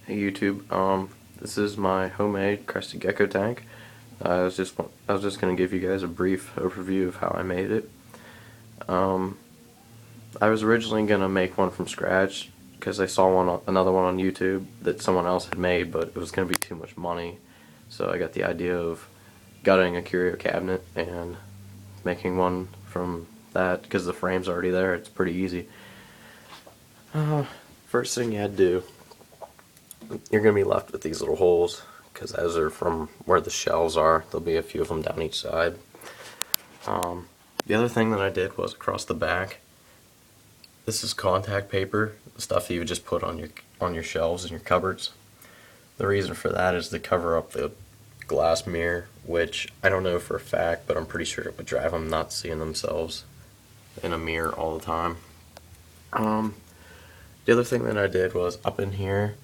Hey YouTube, this is my homemade Crested Gecko tank. I was just gonna give you guys a brief overview of how I made it. Um, I was originally gonna make one from scratch because I saw another one on YouTube that someone else had made, but it was gonna be too much money. So I got the idea of gutting a curio cabinet and making one from that because the frame's already there. It's pretty easy. First thing you had to do, you're going to be left with these little holes because as they're from where the shelves are, there'll be a few of them down each side. The other thing that I did was across the back, this is contact paper, the stuff that you would just put on your shelves and your cupboards. The reason for that is to cover up the glass mirror, which I don't know for a fact, but I'm pretty sure it would drive them nuts seeing themselves in a mirror all the time. The other thing that I did was up in here,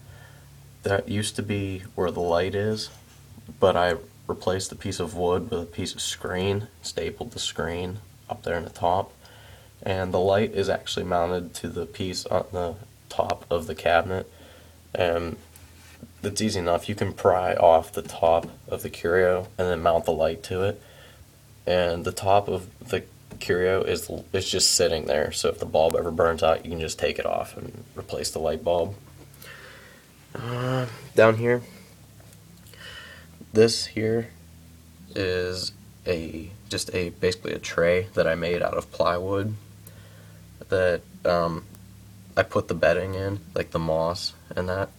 that used to be where the light is, but I replaced a piece of wood with a piece of screen, stapled the screen up there in the top, and the light is actually mounted to the piece on the top of the cabinet, and it's easy enough. You can pry off the top of the curio and then mount the light to it, and the top of the curio is just sitting there, so if the bulb ever burns out, you can just take it off and replace the light bulb. Down here, this here is basically a tray that I made out of plywood that I put the bedding in, like the moss and that,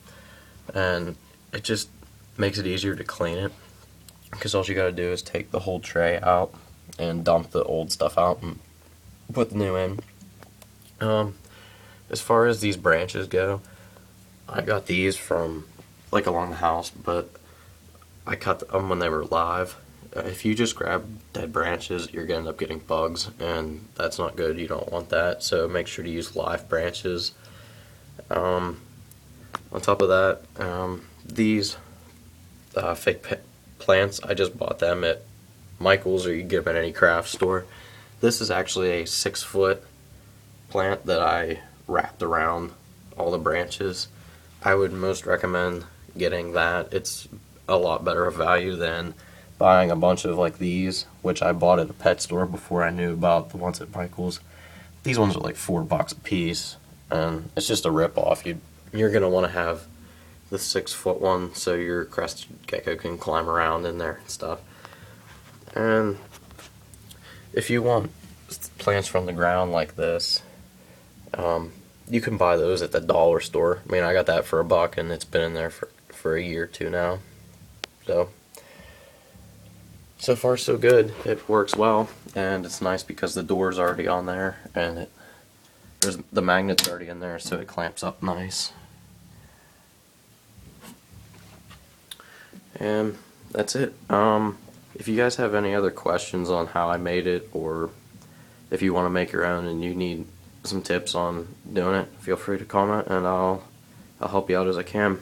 and it just makes it easier to clean it because all you gotta do is take the whole tray out and dump the old stuff out and put the new in. As far as these branches go, I got these from like along the house, but I cut them when they were live. If you just grab dead branches, you're gonna end up getting bugs, and that's not good. You don't want that. So make sure to use live branches. On top of that, these fake plants, I just bought them at Michael's, or you can get them at any craft store. This is actually a 6-foot plant that I wrapped around all the branches. I would most recommend getting that. It's a lot better of value than buying a bunch of like these, which I bought at a pet store before I knew about the ones at Michael's. These ones are like $4 a piece, and it's just a rip-off. You're going to want to have the 6-foot one so your Crested Gecko can climb around in there and stuff. And if you want plants from the ground like this, you can buy those at the dollar store. I mean, I got that for $1 and it's been in there for a year or two now. So far so good. It works well, and it's nice because the door's already on there, and there's the magnet's already in there, so it clamps up nice. And that's it. If you guys have any other questions on how I made it, or if you want to make your own and you need some tips on doing it, feel free to comment, and I'll help you out as I can.